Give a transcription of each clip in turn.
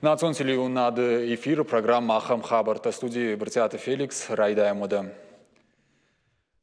Национ телеунады эфир, программа «Ахам Хабарта», студии Бартиата Феликс, Райдая Мода.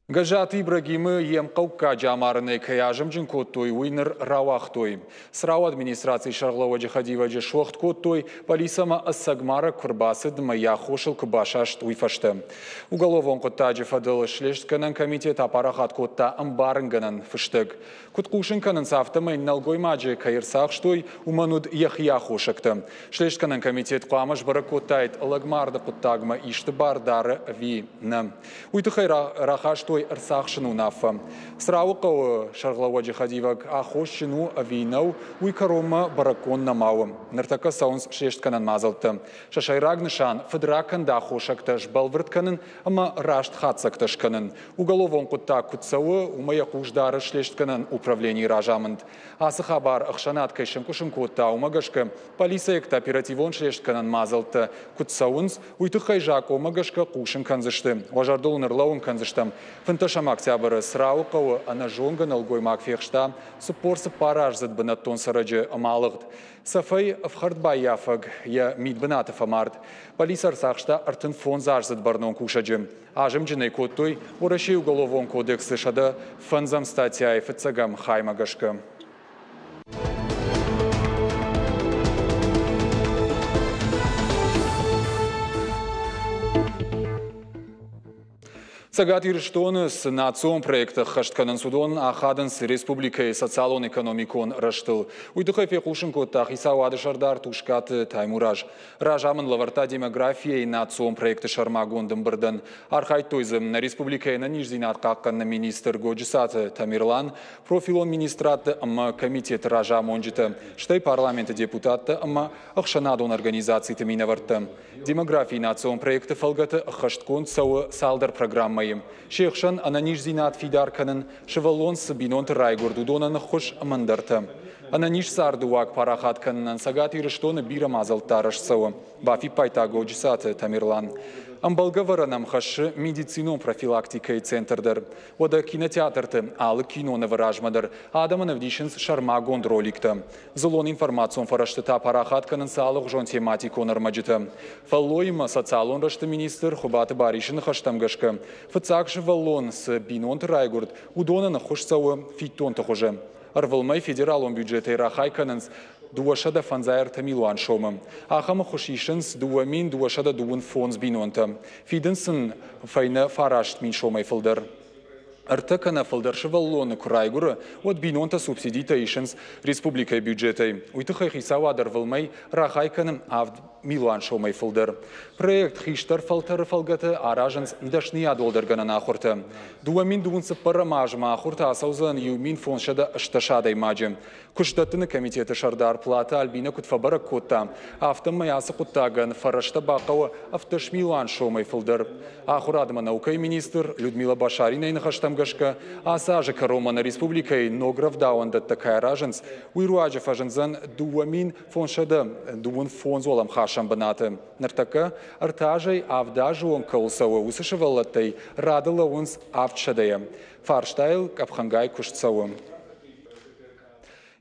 Гажат Ибрагимы емқаука жамарыны каяжым коттой уйнер равахтой. Срау администрации Шарлова Джихадива Джешохт коттой полисама ассагмара курбасы дмая хошил кубашашт уйфашты. Уголовон котта джифадыл шлештканан комитет апарахат котта амбарынганан фыштык. Куткушынканан сафтамы налгой маджи кайырсахштой умануд яхья хошакты. Шлештканан комитет қамыш бары коттайт алагмарды коттагма ишты бардары вина. Уйтыхай рахаштой Арсахшину нафа. Срауқау Шарлова Джихадивак ахошшину авинау уйкарома баракон намауым. Нартака саунс шештканан мазалты. Шашайраг нышан федракан да хошакта жбалвыртканын, ама рашт хатсакташканын. Уголовон кутта кутсауы умая куждары шлештканан управлений ражамынд. Асы хабар ахшанат кайшын кушын кутта умагашка полисаекта оперативон шлештканан мазалты. Кутсаунс уйтыхай жак умагашка кушын канзышты. Важардолын ырлауын канзыштам. Фанташам октябрь срауқау анажонган алгой макфехшта супорсы параж задбанаттон сараджы амалығд. Сафай авхардбай яфаг я мидбанатов амард. Полис арсахшта артын фон зарзадбарнон кушаджы. Ажым джинай коттой урашей уголовон кодексы шада фанзам статья и фацагам хаймагашка. Сагат ирштоны с национ проекта хаштканан судон ахадын с республикой социалон экономикон раштыл. Уйдыхай фекушын коттах исауады шардар тушкаты таймураж. Ражамын лаварта демография и национ проекты шармагон дымбырдан. Архайт тойзым на республикой на нижзинат каккан министр Годжисаты Тамирлан, профилон министраты амма комитет ражам онжиты. Штай парламента депутаты амма ахшанадон организации таминаварты. Демографии национ проекты фалгаты хашткон сауы салдар программы. Шехшан ананиш зинат фидарканын шевалон сабинон райгорду донаны хош амандарты. Ананиш сардуак парахатканын сагат ирыштоны бирам азалтарыш сауы. Бафи пайта Годжисаты Тамирлан. Амбалгаваранам хашы медициnon профилактикай центрдер. Ода кинотеатрты алы киноны выражмадыр. Адаманы вдишінс шармагон роликты. Золон информацион фараштыта парахатканын салық жон тематикон армаджыты. Фаллойма социалон рашты министр Хубаты Баришын хаштамгашка. Фацакшы валлон с бинон райгурд удонаны хошсауы фиттон тұхужы. Арвылмай федералон бюджеты рахайканынс дуашада фанзайр тамилуан шомым. Ахамы хошишынс дуамин дуашада дуын фонс бинонта. Фиденсын файна фарашт мин шомай фылдыр. Артакана фылдыршы валлоны курайгуры от бинонта субсидита ишынс республикай бюджетай. Уйтыхай хисавадар вылмай рахайканым авд милуан шомай фылдыр. Проект хиштар фалтары фалгаты аражынс дашния долдаргана нахурты. Дуамин дуынсы парамажма ахурта асаузан юмин фоншада ышташадай маджы. Куштатыны комитеты шардар плата альбина кутфабара котта. Автомаясы куттаган фарашта бақауы автош милуан шомай фылдыр. Ахурадыма наукай министр Людмила Башарина инахаштам гашка, асажа каромана республикой нограв дауанда такая раженс, уйруаджа фажензан дуамин фоншада дуун фонзолам хашам банаты. Нартака артажай авдажу он каусауа усышевалатай радала унс авчадая. Фарштайл капхангай куштсауам.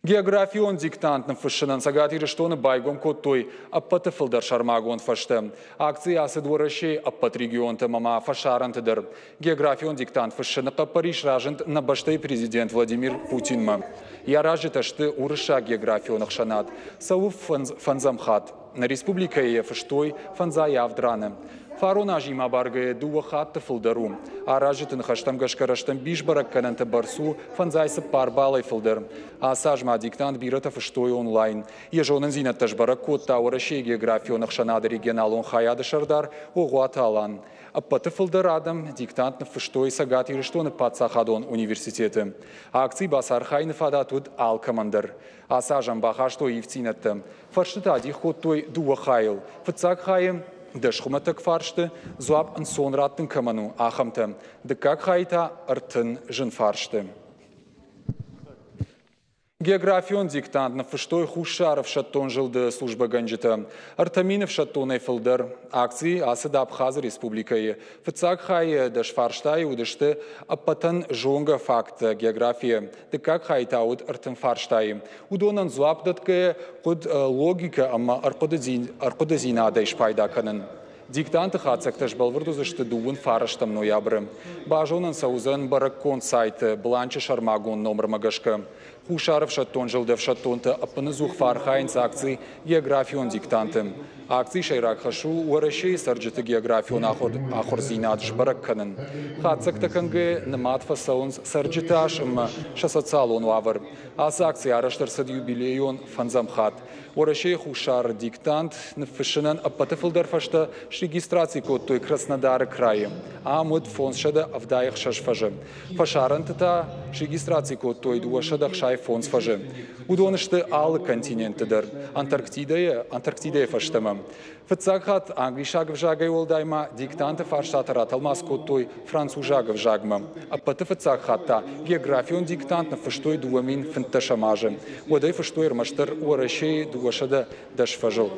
Географион диктантны фышынан сагат ирыштоны байгом коттой аппаты фылдар шармагон фашты. Акции асы дворашей аппат регионты мама фашарантыдыр. Географион диктант фышыны Париж ражынт на баштай президент Владимир Путинма. Я ражыташты урыша географион ахшанат. Сау фанзамхат. На республика фыштой фанза явдраны. Фарона жима баргая дуа хатты фылдару. Аражытын хаштамгашкараштам бишбарак кананты барсу фанзайсы парбалай фылдар. Асажма диктант бирата фыштой онлайн. Ежонын зинатташ барак котта урашей географион ахшанады регионалон хаяды шардар оғуаталан. Аппаты фылдар адам диктантны фыштой сагат ирыштоны патсахадон университеты. Акций басар хайны фадатуд алкамандар. Асажам бахаштой евцинатты. Фарштыта дихоттой дуа хайл. Фыцак хайым Дашхуматак фаршты, зуаб ансон раттын каману ахамты. Дыкак хайта артын жын фаршты. Географион диктант на фыштой хушаров шаттон жылды служба ганджита. Артаминов шаттон эйфилдер акции асыда Абхаз республикой. Фыцак хай дашфарштай удышты аппатан жонга факт география. Дыкак хай тауд артенфарштай. Удонан зуапдатке куд логика ама аркудазина дайш пайда канын. Диктанты хацакташ балвырдузышты дуын фараштам ноябры. Бажонан саузан бараккон сайты бланчы шармагон номер магашка. Хушаров шаттон жылдев шаттонты аппынызух фархайнц акции географион диктанты. Акции шайрак хашу уарашей сарджиты географион ахорзинат жбаракканын. Хацактаканге наматфа саунс сарджиташ шасацалон вавр. Ас акции араштарсад юбилейон фанзамхат. Уарашей хушар диктант нфышинан аппатыфылдар фашта регистрации код той Краснодара крае. Амуд фон шада авдаях шашфажа. Фашарантыта регистрации код той дуашадах шай фон сфажа. Удонышты алы континентыдар. Антарктидая фаштама. Фыцакхат англишагов жагай олдайма диктанты фарштатара талмас код той францужагов жагма. Аппаты фыцакхатта географион диктант на фаштой дуамин фанташамажа. Уадай фаштой рмаштар уарашей дуашада дашфажал.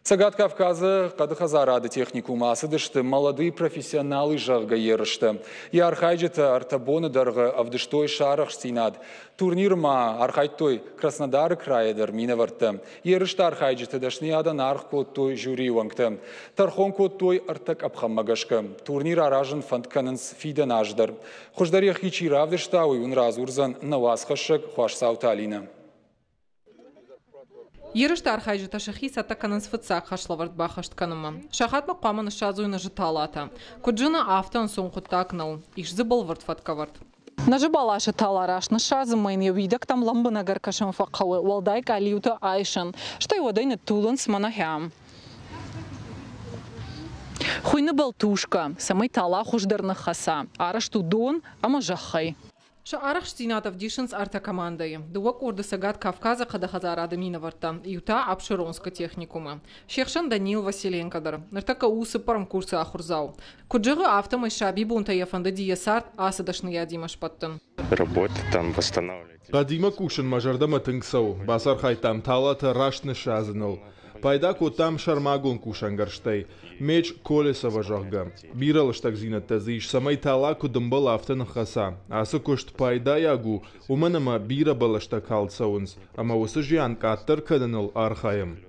Сагат Кавказа Кадахазарады техникума асыдышты молодые профессионалы жағға ерішті. И архайджеті артабоны дарға авдыштой шарах стинад. Турнирма архайтой Краснодары краедер минаварты. Ерішті архайджеті дашны адан арх код той жюри уаңты. Тархон код той артак абхаммагашка. Турнир аражын фантканынс фидан аждар. Хождария хичи равдыштауй унразурзан навасхашак хуашсауталина. Ерышты архайжыта шахи сатаканынс фыцак хашлавард бахашт каныма. Шахатма қаманы шазуйна жыталата. Куджына автон соңқұттакнал. Ишзы болвард фаткавард. Нажыбалашы таларашны шазы майны видак там ламбына гаркашын фақауы. Валдайк алиута айшын. Штай вадайны тулын сманахям. Хуйны балтушка. Самай тала хуждарны хаса. Арашту дон, ама жахай. Шаарах штинатов дишинс арта командой. Дуак орды Сагат Кавказа Кадахазарады минаварта. Юта Апширонска техникума. Шехшан Данил Василенкадар. Нартака усы парам курсы ахурзау. Куджығы автомай шаби бунта яфанда диесарт асадашны ядимаш паттын. Работа там восстанавливать. Qadima kuşun majardama tınksau. Basar haytam talata raştны şazınıl. Пайда там шармагон кушангарштей, меч колесова жахга. Биралыштак зинатта зиш, самай тала кудымбал автын хаса. Асы кошт пайда ягу, уманама бира балаштак халцаунс, ама осы жиан каттыр кадыныл архайым.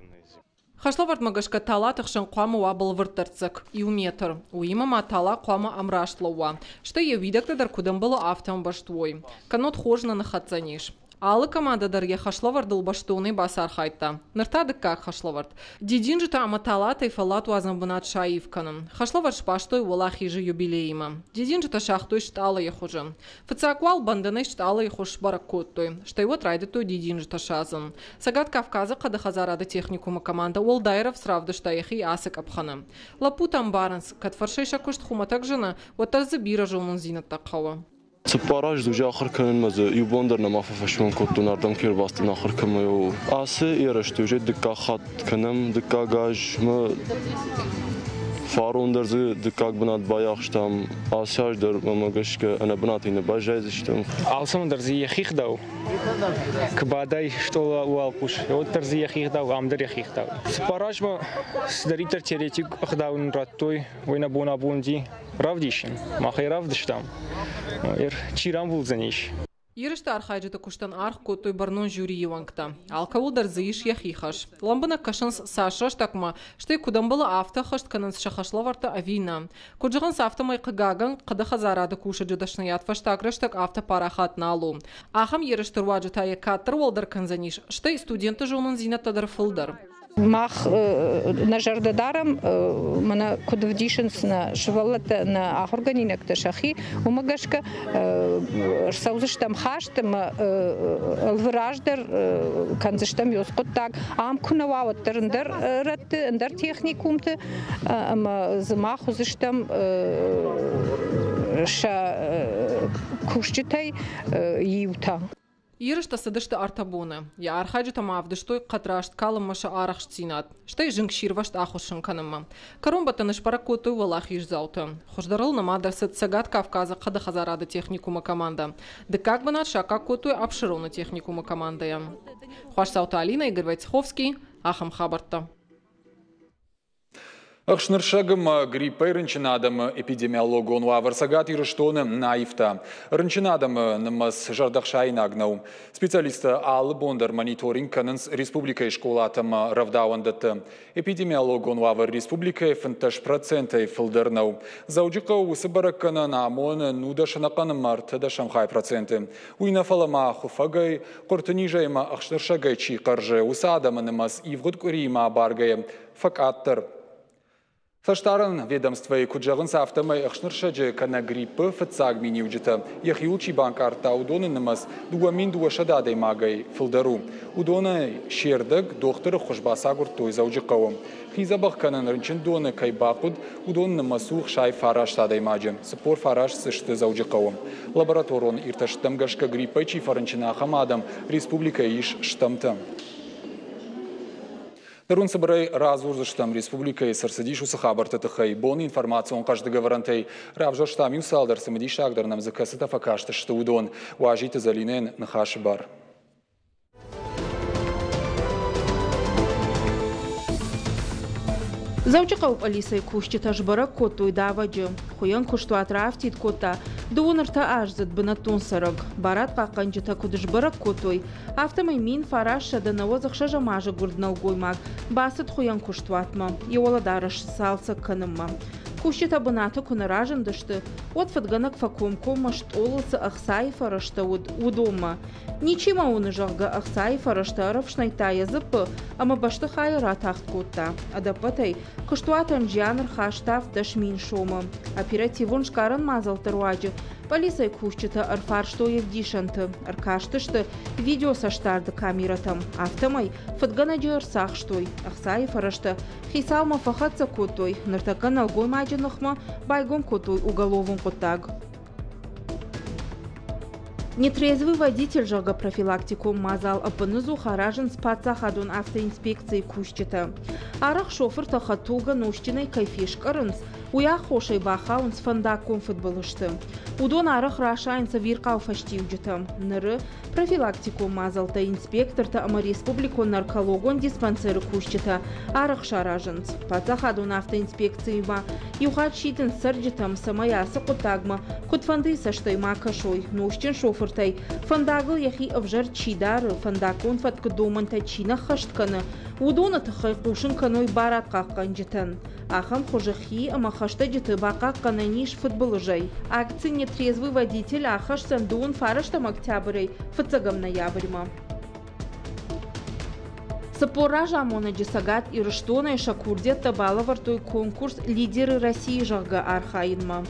Хашлавард магашка тала тахшан қуамы уабыл выртарцак, иуметр. Уимама тала қуамы амрашлауа. Что я видактадар кудымбалы автын баштуой. Канот хожна на хатцаниш. Алы командадарге хашлавардыл баштуны басар хайта. Ныртадык как хашлавард. Дидинжи тама талатай фалату азамбынат шаивканым. Хашлавард шпаштой валахи же юбилейма. Дидинжи та шахтой штала ехужа. Фацаквал банданай штала ехуш баракоттой. Штайвот райдытой дидинжи та шазын. Сагат Кавказа Кадахазарады техникума команда Уолдайров сравды штаяхи асык апхана. Лапутам баранс, катфаршейша кушт хуматак жена, ватарзы бира жолнун зинат таққауа. Сыпараж дужа ахыр көнен мазы юбондерна мафафашмон коттунардан кирбастын ахыр кымы асы ерышты уже дыкка хат көнем дыкка гаж мы фарундерзы дыкка бынат баяхштам асяждер мамагашка ана бынатыны бажайзыштым алсамдерзы яхихдау кбадай что уалкуш оттерзы яхихдау амдер яхихдау сыпараж мы сдаритер теоретик ахдаун раттой война бона бунди равдишин махай равдыштам чирам вулзаниш. Ерышты архайджыты куштан арх котой барнон жюри евангта. Алкавулдар зыиш яхихаш. Ламбына кашанс сашаш такма, штай кудамбалы авто хашт кананс шахашлаварта авина. Куджыған сафтамай қыгаган Кадахазарады куша джудашны ятфаштак рыштак авто парахат налу. Ахам ерышты руаджытая каттыр волдар канзаниш, штай студенты жонын зинаттадар фылдар. Мах на жардадарам мана кодвдишенс на швалата на ахорганинак ташахи умагашка саузыштам хаштам алвраждер канзыштам йоскоттак ам кунававаттырындар ратты ындар техникумты ама змахузыштам ша кушчитай юта. Ирышта сыдышты артабуны. Я архаджу там авдыштой қатрашт калыммаша арахш цинат. Штай жыңкширвашт ахушын канымма. Карумбатыныш паракоту валах ижзауты. Хождарыл на мадрасет Сагат Кавказа қады хазарады техникума команда. Дыкак банат шака коту апшыруны техникума командая. Хуашсаута Алина, Игорь Войцеховский, Ахам Хабарта. Ахшныршагым гриппай рынчынадым эпидемиологон варсагат ирыштоны наифта. Рынчынадым нымыз жардақшайын агнау. Специалисты алы бондар мониторинг канынс республикай школатым равдауандыты. Эпидемиологон вавар республикай 50% фылдырнау. Зауджиқа усы баракканы намон нудашынақаным марты да шамхай проценты. Уйна фалама хуфагай, қортынижайма ахшныршагай чиқаржы. Усы адамы нымыз ивгуд күрейма баргай факаттыр. Саштарын ведомствой куджағын сафтамай ақшныршаджы кана гриппы фыцаг миниуджыты. Яхиулчи банк арта удоны нымыз дуамин дуашададай магай фылдару. Удоны шердік доқтыры хұшбаса гуртой заужы қауым. Хизабақ канан рынчын доны кайбақуд удоны нымасух шай фараш тадай маджы. Спор фараш сышты заужы қауым. Лабораторон ирташтым гашка гриппы чифарынчына хамадам республика иш штамты. Дарун собирай разворзыштам республика и сарсадишу сахабарта тахай. Бон информация он каждый говорантей. Равжоштам юсалдар самадиш агдар нам закасыта факашта что удон. Важите залинен на хашибар. Заучықауп Алисай кушчета жбара коту и даваджы. Хуян куштуат рафтит кота. Дуонарта ажзад бынатун сараг. Барат қақанжыта кудыжбара котуй. Автомай мин фараш шадана озықша жамажы гурднал гоймаг. Басыт хуян куштуатма. Еоладарыш салса канымма. Кушчета бынаты кунаражын дышты. От фатганак факомко машт олысы ахсай фарашта удома. Ничима уны жағға ахсай фарашта рафшнайта языпы, ама башты хайыра тахт котта. Адапатай, куштуатан жианыр хаштаф дашмин шома. Оперативун шкарын мазалтыр ваджы. Полисай кушчета арфаршто евдишанты. Аркаштышты видео саштарды камератам. Автомай фатганаджы арсахштой. Ахсай фарашта хисалма фахатса котой. Нартакан алгой маджанахма байгом котой уголовым коттаг. Нетрезвый водитель жага профилактику мазал апынызу харажын спаца хадун автоинспекции кушчета. Арах шофер тахатуга нуштиной кайфиш карынс, уя хошай бахаунс фандаком футболышты. Удон арах рашайнса виркау фаштивджета. Ныры профилактику мазалта инспекторта ама республику наркологон диспансеры кушчета. Арах шаражынс. Паца хадун автоинспекции ма. Юхат шитин сарджетам самаясы котагма. Котфанды саштай макашой. Нуштин шофер фандагыл яхи авжар чидары, фандакон фатка доманта чина хаштканы, удона тахай кушын каной барат қаққан Ахам хожахи, ама хашта житы бақақ кананиш футболыжай. Акции нетрезвый водитель ахаш сандуын фараштам октябрей, фацагам ноябрьма. Сапора жамона джисагат и рыштона и шакурде табала вартой конкурс «Лидеры России» жага архаинма.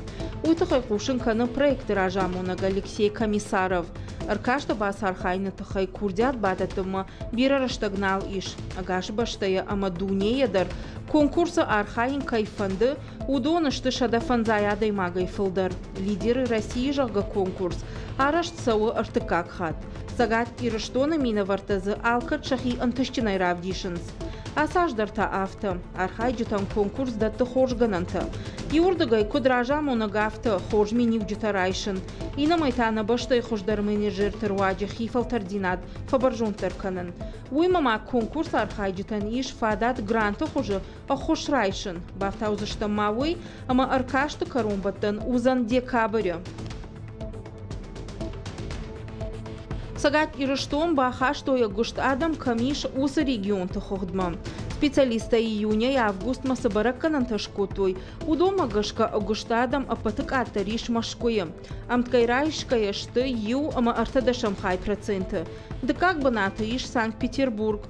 Уйтахай кушын каны проекты жамона Алексей Комиссаров. Аркашта бас архайны тахай курдят бадатыма бира раштагнал иш. Агаш баштая амадуне едар. Конкурса архаин кайфанды удонышты шада фанзаядай магай фылдар. «Лидеры России» жага конкурс. Арашт сауы артыкак хат. Сагат ирыштона мина вартазы алкат шахи антышчинай равдишынс. Асаждарта авто. Архай житан конкурс датты хожгананты. Юрдагай кудража моногафты хож минив житарайшын. Ина майтана баштай хождар менеджер тырваджи хифалтар динат фабаржунтар канын. Уймама конкурс архай житан иш фадат гранты хожы ахошрайшын. Бафтаузышта мауй, ама аркашты карумбаттан узан декабря. Сагат ирыштом баха, что я гушт адам камиш уса регион тахохдма. Специалиста июня и август масабараканан ташкотой. Удома гашка агуштадам апатык атариш машкоем. Амткайрайшкая шты ю ама артада шамхай проценты. Дыкак бната иш Санкт-Петербург.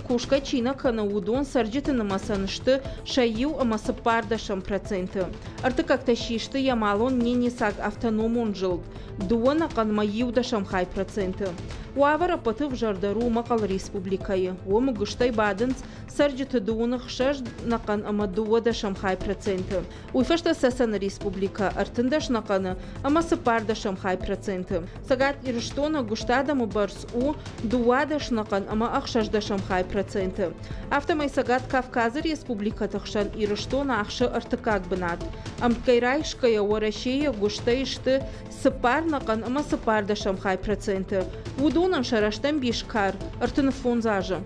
Кушка Чина кана удон сарджиты намасанышты шаю амасыпардашам проценты. Артыкак тащишты ямалон ненисак автономон жыл. Дуана канма юдашам хай проценты. Уавара паты в жардару макал республикае. Ому гыштай бадынц сарджиты дуунах шаш накан ама дуадашам хай проценты. Уйфашта сасан республика артындаш накана амасыпардашам хай проценты. Сагат ирштона гуштадамы барс у дуадаш накан ама ахшашдашам хай проценты. Автомай сагат Кавказа республика тахшан ирштона ахшы артыкак бынат. Амкайрайшкая уарашея гуштайшты сыпар накан ама сыпардашам хай проценты. Удунан шараштам бишкар артыны фонзажа.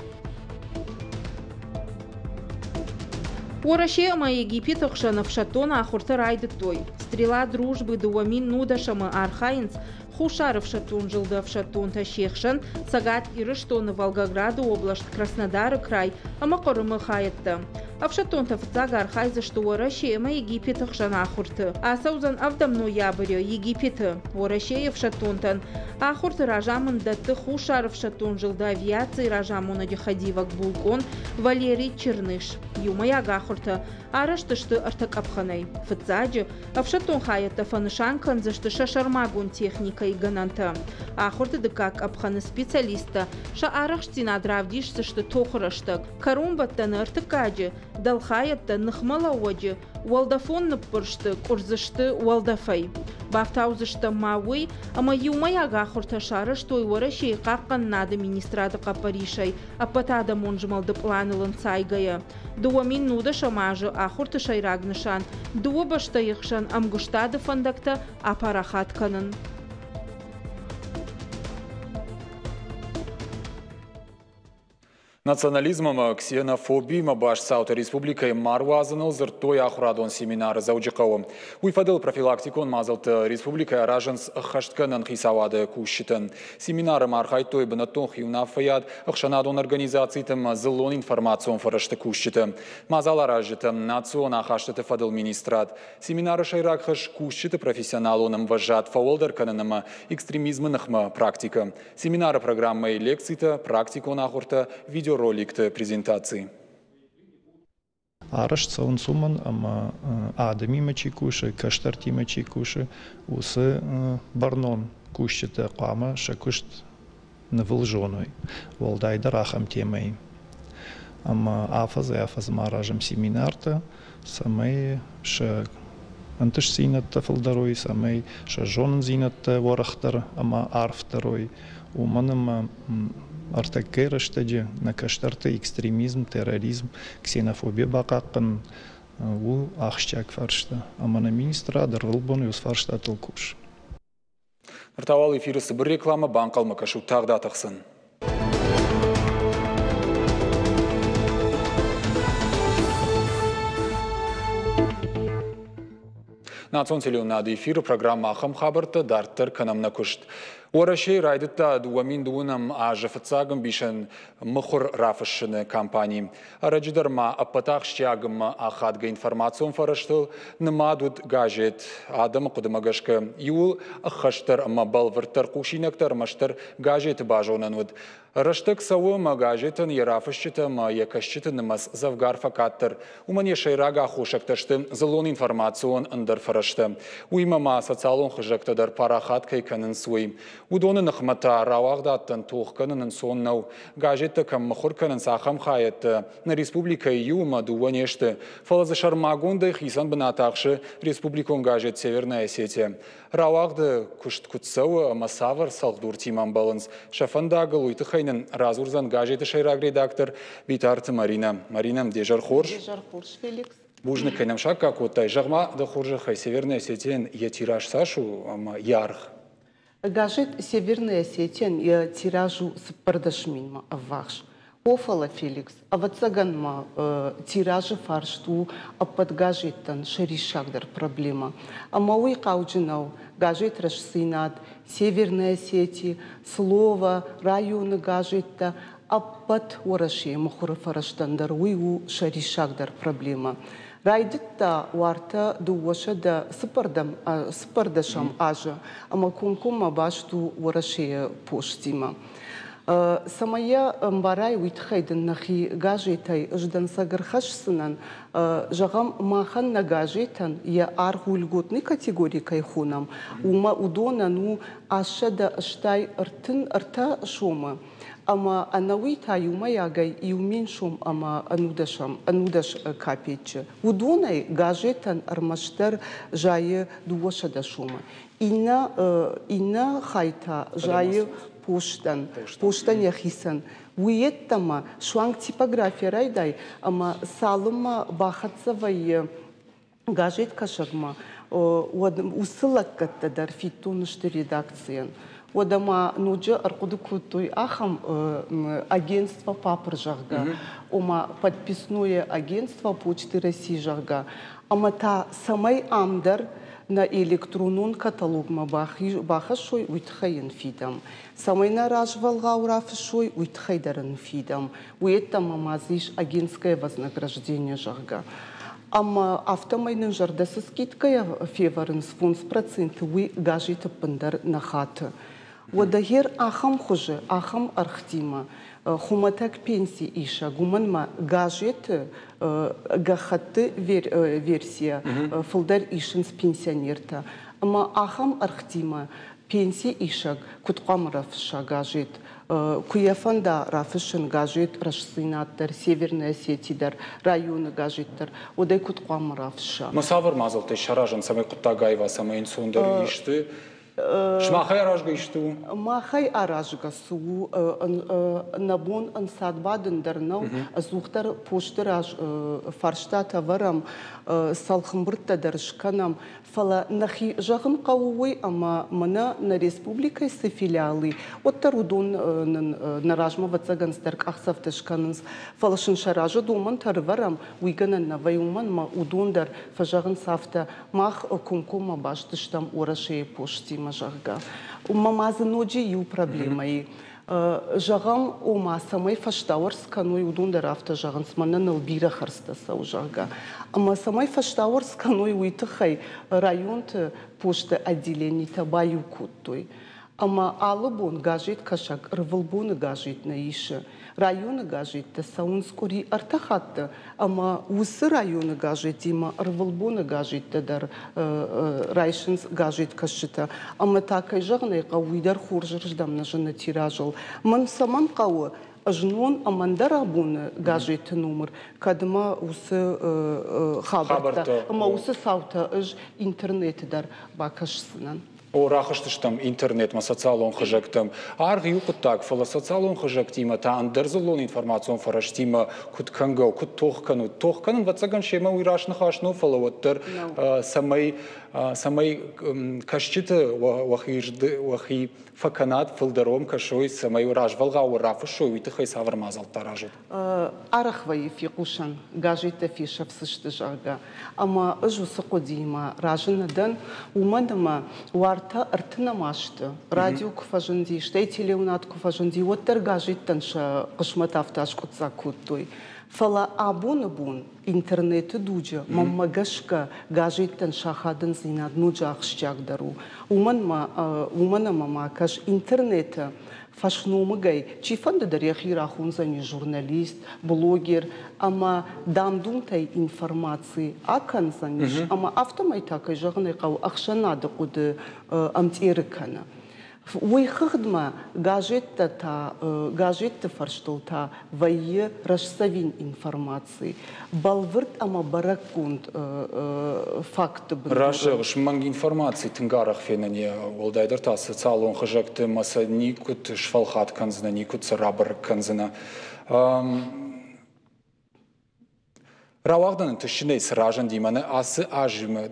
Уарашея ама Египет тахшана в шатона ахурта райды той. Стрела дружбы дуамин нудашама архаинц Хушаров шатун жылда в шатун тащехшан, сагат ирыштоны Волгограда область, Краснодар край, ама корымы хаятты. А в шатун тафтага архайза что уарашея ама Египет ахшан ахурты. А саузан авдам ноября Египет уарашея в шатунтан. Ахурты ражамын датты Хушаров шатун жылда авиации ражамуна дихадивак булкон Валерий Черныш. Юмаяга ахурты. Араштышты артакапханай. Фыцаджи, а в шатун хаятта фанышанкан зашты шашармагун техника и гананта. Ахурты дыкак апханы специалиста. Ша арахштина дравдиш зашты тохраштак. Карумбаттаны артакаджи. Далхаятта нахмалауаджи. Уалдафон напыршты, курзышты уалдафай. Бафтаузышты мауи, ама юмаяга ахурта шары, что и уарашей каккан нады министрада капаришай, а патада монжмалды планылын сайгая. Дуамин нуда шамажы ахурта шайрагнышан, дуабашта ихшан амгуштады фандакта апарахатканын. Национализмом, ксенофобией баш Саута Республикой Марвазаныл зыртой ахурадон семинары заудикауы. Уйфадыл профилактикон мазалты Республикой ражанс хаштканын хисавады кушитын. Семинары мархайтой бынаттон хиунафаяд ахшанадон организациятым зылон информацион фарашты кушиты. Мазалар ажитым национ ахаштыты фадыл министрат. Семинары шайрак хаш кушиты профессионалоным важат фаолдар кананыма экстремизмынахма практика. Семинары программы лекцийты практикон ахурта видео роликты презентации. Араш саунсуман ама адами куши, каштарти куши, усы барнон кушите қама шакушт навылжоной. Волдайда рахам темой. Ама афаз маражам семинарта, самай ша антыш зинатта фалдарой, самай ша жон зинатта ворахтар, ама арфтарой. Уманама артакера штади на каштарты экстремизм, терроризм, ксенофобия бакаккан у ахщак фаршта. Амана министра дарылбон юс фаршта тылкуш. Артавал эфирisi bir реклама банкалма кашу тағда тақсын. Национ телеунады эфирі программа Ахам Хабарты дарттыр канамна күшт. Уарашей райдытта дуамин дуынам ажыфыцагым бишен мыхур рафышыны компании. Араджидарма аппатах щагым ахадга информацион фараштыл, нымадуд гажет адам кудымагашка юл ахаштар мабалвыртар кушинактар маштар гажет бажонануд. Раштык сауы магажетын ерафышчытым якашчытын нымас завгар факаттыр. Умане шайрага хушакташты зылон информацион ындар фарашты. Уймама социалон хыжактадар парахат кайканын суй. Удоны нахмата равагдаттан тухканын соннау. Гажетты кам махурканын сахам хаятты. На республика юма дуанешты. Фалазы шармагонды хисан бынатақшы республикон гажет Северная Осетия. Равагды кушт кутсауы масавар салхдур тиман баланс. Шафандагы луйтыхайнын разурзан гажеты шайраг редактор Битарты Марина. Марина, дежар хорш? Дежар хорш, Феликс. Бужны кайнамшак как вот тай жагма да хоржахай Северная Осетия я тираж Сашу ярх. Гажет Северная Осетия я тиражу с продашминма аввахш. Офала Феликс, а вот цаганма тиражи фаршту, а под гажеттан шеришагдар проблема. А мауи кауджинау гажет рашсинат, Северная Осетия, слово, районы гажетта, а под ураши мухура фараштандар уйу шеришагдар проблема. Райдитта уарта дуwaша да спардашам ажа, ама кумкума башту ураши поштима. Самая мбарай уитхайден нахи гажетай ждан сагархашсынан жагам махан на гажетан я аргу льготный категории кайхунам ума удона ну ашада штай арта шума ама анауита юма ягай иумин шум ама анудаш капече удонай гажетан армаштар жае дуошада шума ина хайта жае поштан яхисан уеттама шуанг типография райдай ама салыма бахатсавай гажет кашагма усылаккатта дар фитунышты редакциян одама нуджа аркудукутой ахам агентство папр жагга ома подписное агентство Почты России жагга ама та самай амдар на электронун каталогма бахашой уитхайын фидам. Самайна ражвалга урафшой уитхайдарын фидам. Уетта мамазиш агентское вознаграждение жагга. Ама автомайнын жардасы скидкая феварын с фунс проценты уи гажита пындар на хаты. Водагер ахам хуже, ахам архтима. Хуматак пенсии иша, гуманма гажет гахаты версия, фулдар ишин с пенсионерта. Ама ахам архтима пенсии ишаг, куткам рафша гажет, куяфанда рафшин гажет, рашсинаттар, Северная Осетия, районы гажеттар, одай куткам рафша. Масавар мазалты шаражан самай куттагаева, самай инсундар ишты. Шмахай аражга ишту? Махай аражга су набон ансадбаден дарнау азухтар поштыраж фарштата варам салхымбырта даршканам фала нахи жагын кауой ама мана на республикой се филиалы оттар удон наражма вацаганстар ахсафташканыз фалашын шаража думан тарварам уйганан навайуман ма удондар фажагын сафта мах кумкума баштыштам орашей пошти мажарга. Мамазы ноджи ю проблемой. Жагам ома самай фаштауэр сканой удундар авто жаган смана налбира харстаса у жага. Ама самай фаштауэр сканой уитахай районт почта отделений табаю куттой. Ама алыбон гажит кашак рвалбон гажит на ише. Районы гажит та саунскори артахатта. Ама усы районы гажит има рвалбон гажит та дар райшинс гажит кашита. Ама такай жагнай кауидар хуржырждам на жена тиражал. Ман саман кау ажнон амандара бун гажит номер. Кадма усы хабарта. Ама усы саута аж интернет дар бакашсынан. О рахыштыштам интернет ма социалон хыжактам. Арғы юқыттак фала социалон хыжактима та андерзалон информацион фараштима куткангау, тоқканын ватсаган шема уйрашны хашну фала оттыр самай кашчиты вахи факанат фылдаром кашой самай уражвалга урафы шой уйтыхай савармазал таражут. Арахвай фикушан гажита фиша всышты жага. Ама ыжу сақодима ражынадан умадама уарта артынамашты. Радио куфажынди, штай телеунат куфажынди, оттар гажиттан ша қышматафташ кутса куттой. Фала абон интернеты дуджа, маммагашка гажиттан шахадын зинад нуджа ахшчагдару. Умана мама каш интернета фашнумыгай, чифанда даряхира хунзани журналист, блогер, ама дамдунтай информации аканзаниш, ама автомайтакай жагнай кау ахшанады куды амтирыкана. Уйхыдма гажетта фарштулта вайе рашсавин информации. Балвырт ама баракунд факты был. Раша шманг информации тынгарах фенане олдайдар та социалон хыжакты маса никут шфалхат канзна, никут сарабар канзна. Равагдан тышней сражан диманы асы ажимы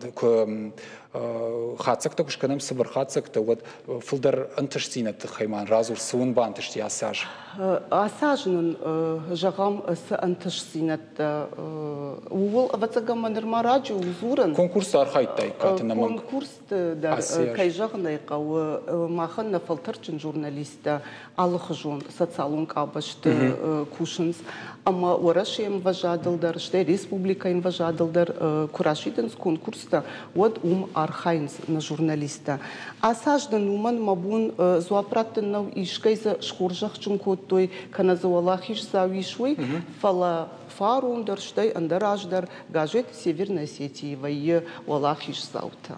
хацак то кушканам сыбыр хацак то вот филдер антышсина тхайман разур сун бантышти асаж. Асажнын жагам с антышсина ул вацагам нормараджу узуран. Конкурс архайтай катынаман. Конкурс да кайжагнай кау махан на филтерчин журналиста алхжон социалун кабашты кушынс. Ама орашем важадылдар, штай республика им важадылдар курашиденс конкурста вот архайнс на журналиста. А саждан уман мабун зуапраттеннау ишкайза шхуржах чункоттой каназуалахиш завишуй фала фарундар штай андараждар гажет Северной Осетии вайе валахиш заута.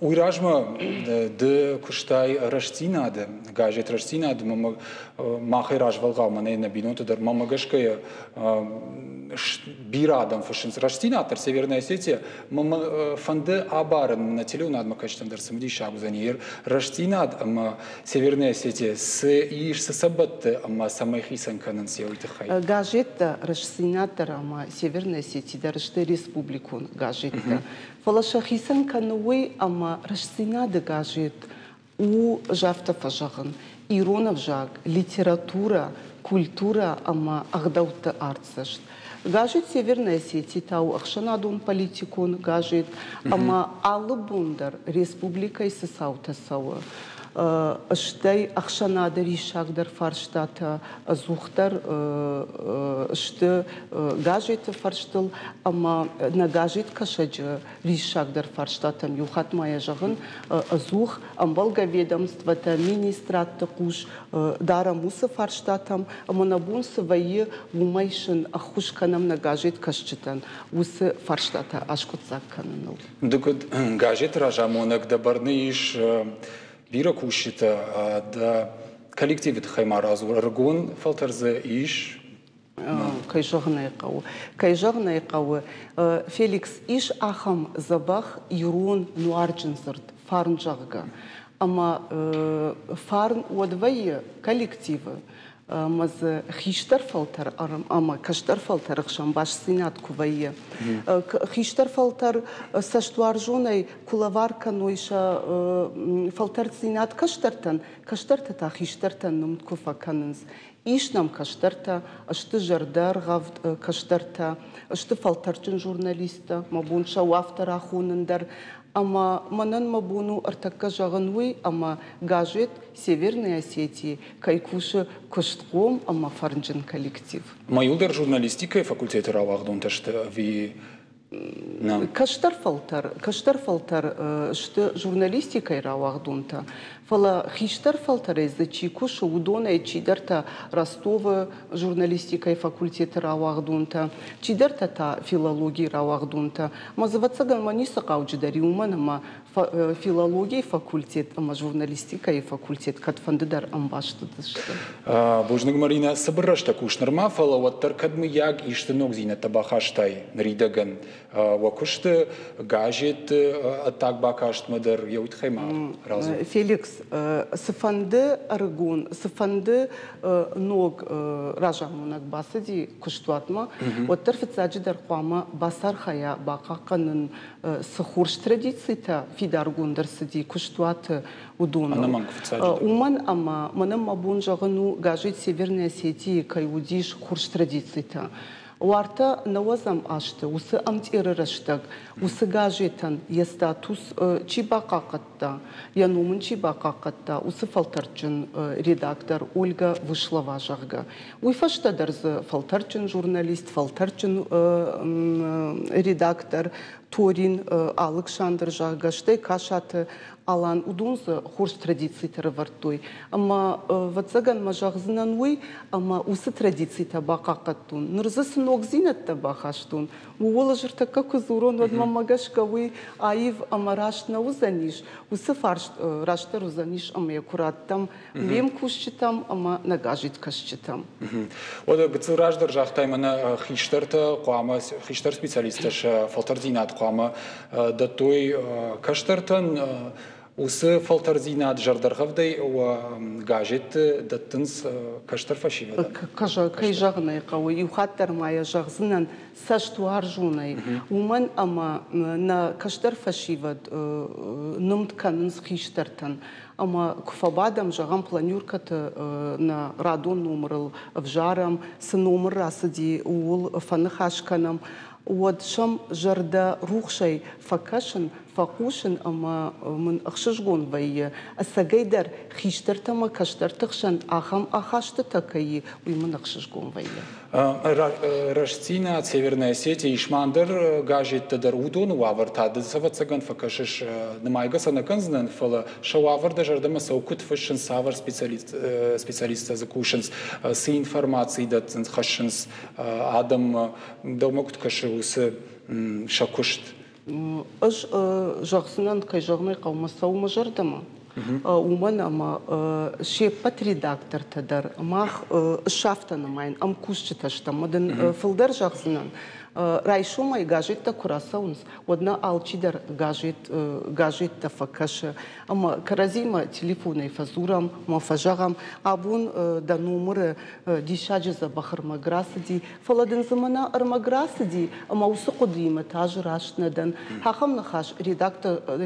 Уйражма де куштай раштинады, гажет раштинады, махай ражвалгау мане на биноту дар мамагашкая бирадам фашинс раштинатор Северная Осетия, мама фанде абарен на телю над макачтан дар самди шагузанир раштинад, ама Северная Осетия с иш с сабатте, ама самайхисан канансия уйтахай. Гажет раштинатор ама Северная Осетия дар ште республикун гажет. Фалашахисан кануи ама раштинады гажет у жафта фажаган. Иронов жаг, литература, культура, ама агдаута арцашт. Гажет Северная Осетия тау ахшанадун политикун гажет, ама алыбундар республика исы саута сауа. Штай ахшанады ришагдар фарштата зухтар шты гажет фарштыл, ама на гажет кашаджы ришагдар фарштатам юхат мая жагын зух амбалга ведомствата министратты куш дара мусы фарштатам, ама набун сывайы умайшын ахушканам на гажет кашчытан усы фарштата ашкутсак каныныл. Дукут гажет ражамонак дабарны иш Бира кушита да коллективит хаймаразу ргун фалтарзе иш. Кайжагнай кау Феликс иш ахам забах ирун нуарджинсарт фарнжагга. Ама фарн удвое коллективы. Маз хиштар фалтар ама каштар фалтар шамбаш синат кувае хиштар фалтар саштуаржунай кулаварка нойша фалтар синат каштартан та хиштартан нумт куфаканс ишнам каштарта ашты жардар гавд каштарта ашты фалтарчын журналиста мабунша автора хунындар ама манан мабуну артакка жагынуй ама гажет Северной Осетии кайкушы кыштком ама фарнжын коллектив. Майулдар журналистика факультеты равагдун ташты ви Каштар фалтар шты журналистикай равагдунта. Фала хиштар фалтар из-за чикуша удона и чидарта Ростова журналистикай факультеты равагдунта, чидарта та филологии равагдунта. Мазавацаган маниса кауджидари уманама филологии факультет, ама журналистикай факультет катфандыдар амбашты дышты. Божныг Марина сабырашта кушнарма фала ваттар кадмы яг ишты ногзина табахаштай нридаган. Вакушты гажет атак бакашт мадар яутхайма разу. Феликс сыфанды аргун, сыфанды ног ражамунак басади куштуатма. Ваттар фицаджидар куама басар хая бакаканын сахурш традицита фидаргундар сади куштуаты удуну. Уман ама манам мабун жагыну гажет Северной Осетии кайудиш хурш традицита. Уарта навазам ашты, усы амтирырыштаг, усы гажетан, я статус чибакакатта, я нумын чибакакатта, усы фалтарчын редактор Ольга Вышлова жагга. Уйфаштадарзы фалтарчын журналист, фалтарчын редактор Торин Александр жагга, штай кашаты алан удунзы хорш традиции вартой. Ама вацаган мажагзынан уй, ама усы традиции табакакаттун. Нырзы сынок зинат табахаштун. Уола жырта как узурон вадма магашка уй аив ама раштна узаниш. Усы фарш раштар узаниш ама якураттам. Лем кушчитам ама нагажит кашчитам. Ода бцураждар жахтаймана хиштарта куама хиштар специалисташ фалтардинат куама да той каштартан усы фалтардинат жардаргавдай гажет даттынс каштар фашивада. Кай жагнай кауы юхаттар мая жагзынан саштуар жунай. Уман ама на каштар фашивад нумтканынс хиштартан. Ама куфабадам жагам планюрката на радон номерл в жарам с номер расади уул фанахашканам. Уадшам жарда рухшай факашын فقوشن أما من أخشجون ويا السجيدر خيشتر تما كشتر تخشن أخشت تكيي ومن أخشجون ويا Рашцина, Северная Осетия, Ишмандер, Гажит Тадер Удон, Уаварта, Десавацаган, Факашиш, Намайгаса Наканзнен, Фала, Шауавар, даже Ардамаса, Укут Фашен Савар, специалист за Кушенс, с информацией, да, Хашенс, Адам, Далмокт Кашиус, Шакушт. أج جغسنان كي جغني قوم سو مجردما ومن أما شيء بتري دكتور تدر ماخ شافتنا ماين أم كوشت تشتم مدن فلدر جغسنان رايشو ما يجاجت تكراسونس ودنا ألشيدر جاجت تفكش أما كرازيما تليفوني فزورم ما فجعم أبون دا نمر دي شاجز بخر مغراسدي فلادن زمانا أرمغراسدي أما وسقديمة تاجراش ندن حقم نخاش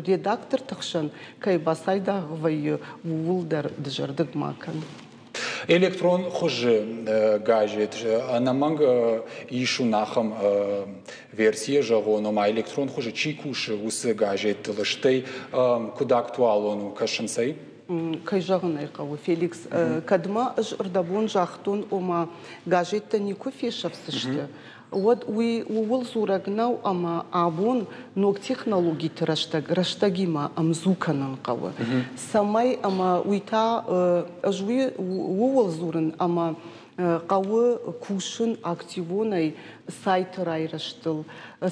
ريداكتور تخشن كي بسايدا وي ولدر دجردق ماكن Электрон хуже гаджет, на манг ишу нахам версия жагоно, ма электрон хуже чикуше ус гаджет лштей куда актуалону кашенсей. كي جغني قوي فيليكس كدما أردبون جاختون وما гаджет نيكو في شفسشته وول زورغناو أما أبون نوك تكنولوجي رشتاجيما أمزوكنا قوي سماي أما ويتا أجوي وول زورن أما قوي كوشن أكتيفوني سايت رايرشتل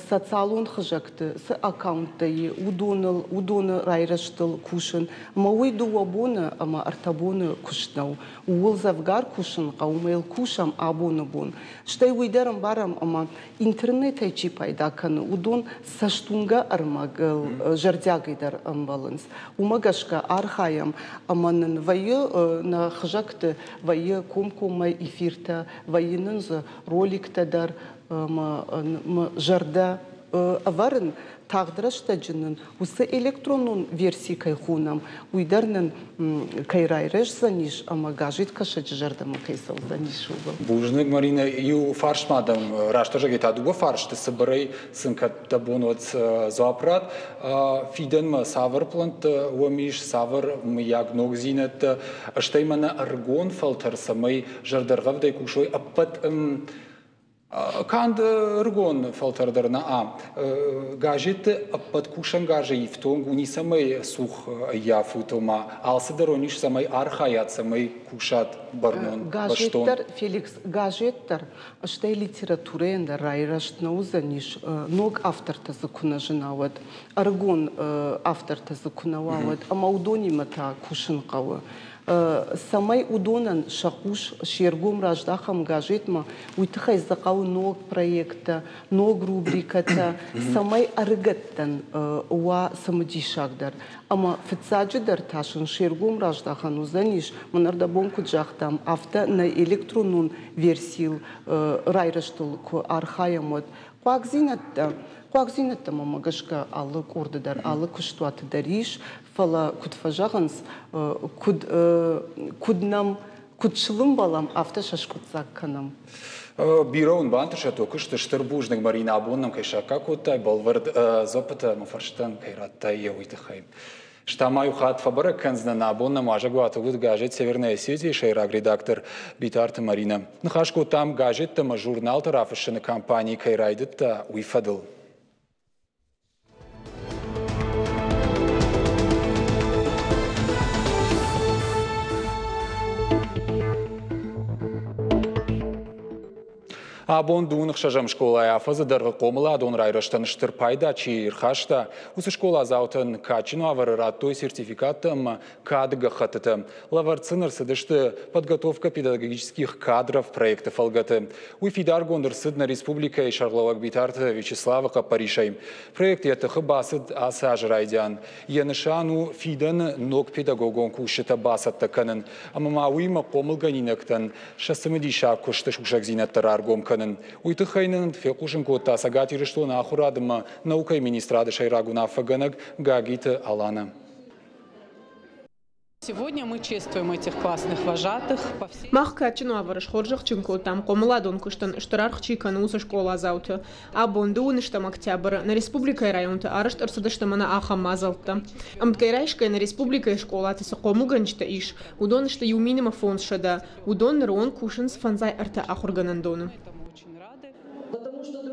социалон хыжакты с аккаунты удон райраштыл кушын ма уйду абоны ама артабоны кушнау уул завгар кушын каумел кушам абоны бон штай уйдарам барам ама интернет айчи пайдаканы удон саштунга армагыл жардягайдар амбаланс умагашка архаям аманын вайы на хыжакты вайы комкомай эфирта вайынын роликтадар жарда аварен тагдырашта жинын усы электронун версии кайхунам уйдарнын кайрайреш заниш ама гажит кашач жардама кайсал заниш угол. Бужник Марина ю фаршмадам раштажа гета дуба фаршты сыбырай сынка табонот зоапрат фиден савар плант уамиш савар мияг ногзинет штаймана аргон фалтер самай жардаргавдай кушой аппат Канд ргон фалтардерна гаджет подкушан гаже и в том уни самой сух я футома алсадерониш самой архаят самой кушат барнон гаджеттер Феликс гаджеттер что литература энда райрашт наузаниш ног авторта законажинават аргон авторта законават амаудонимата кушан кавы самай удонан шакуш шергум раждахам гаджетма уйтхай закау ног проекта ног рубриката самай аргаттан уа самадишагдар ама фицаджидар ташын шергум раждахан узаниш манарда бонку джахтам авто на электронун версил райраштул ко архаямот Quaxinata mamagashka allık ordadır, allık kuştuatı deriş, fala kutfajağınız, kudşılım balam, afta şaşkutzak kanam. Бираун бантыша только что штырбужник Марина Абонном кайшака котай балвард зопыта мафарштан кайраттай яуитахай. Штамаю хат фабара канзна на Абонном ажагуата гуд гаджет Северная Осетия шайраг редактор Битарта Марина. Нахашко там гаджет тама журнал тарафышына компании кайрайдытта уйфадыл. Абон дунық шажам школа яфазы дырғы қомыла адон райраштан штыр пайда чиирхашта. Усы школа заутын качину авары раттой сертификатым кадыга хатыты. Лаварциныр сыдышты подготовка педагогических кадров проектов алгаты. Уйфидар гондыр сыдна республика и шарлавак битарты Вячеслава Капаришай. Проект ятыхы басыд асы ажырайдян. Янышану фидан ног педагогон кушыта басатты канын. Амама уйма қомылганинактан шасымыдиша куштыш ушак зинаттар аргом Уйтыхайнын фекушын котта сагати рештона ахурадыма наукай министрады шайрагуна фаганаг гагиты алана. Сегодня мы чествуем этих классных вожатых по всей... Махкачину авараш хоржах чинкотам, комладон куштан, штарарх чикан уса школа заута. Абонду ништам октябрь, на республика районта, арашт арсудаштамана аха мазалта. Амткайрайшка на республика школа, тиса кому ганчта иш, удон что юминима фон шада, удон рон кушанс фанзай арта ахурганандону.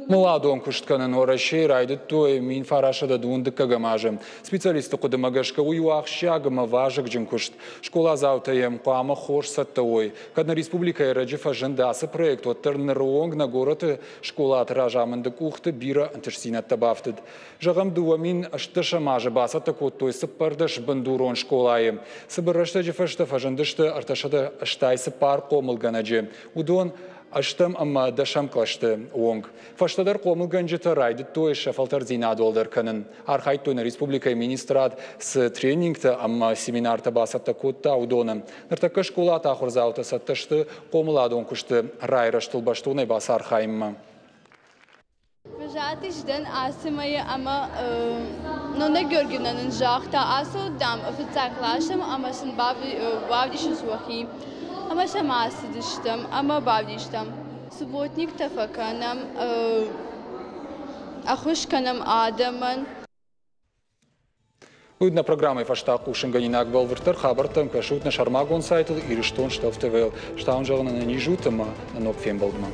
Младон куштканын орашей райдыт той мин фарашада дундык кагамажы. Специалисты кудымагашка уюахшагыма важык жын кушт. Школа заутаем қуама хош сатты ой. Кадна республика эраджифа жындасы проект оттырны роонг на город школа атражамынды кухты бира антышсинатта бафтыд. Жағам дуамин аштыша мажы басатты коттой сыппардыш бындурон школайы. Сыбырышты жифашты фажындышты арташады аштайсы пар комылганаджы. Удон Аштам амма дашам клашты онг. Фаштадар қомылган жыты райды той шафалтар зинады олдар канын. Архайт тойна республика министрат с тренингті амма семинарта басатта котта удоны. Ныртакы школа тахур заута саттышты қомылады онкушты райраштыл баштуны бас архайымма. Văjatişdən asımaya ama ne görgünanın jahta aso dam ofiциaklaşım ama şun bavdişin suahi ama şaması diştim ama bavdiştim. Subotnik tafakanam ахушканам адаман. Уйдна программой фаштақ ушынганинак балвыртыр хабартым кашутна шармагон сайтыл ириштон штафтывел. Штаун жағына нижутыма на нокфем балдыма.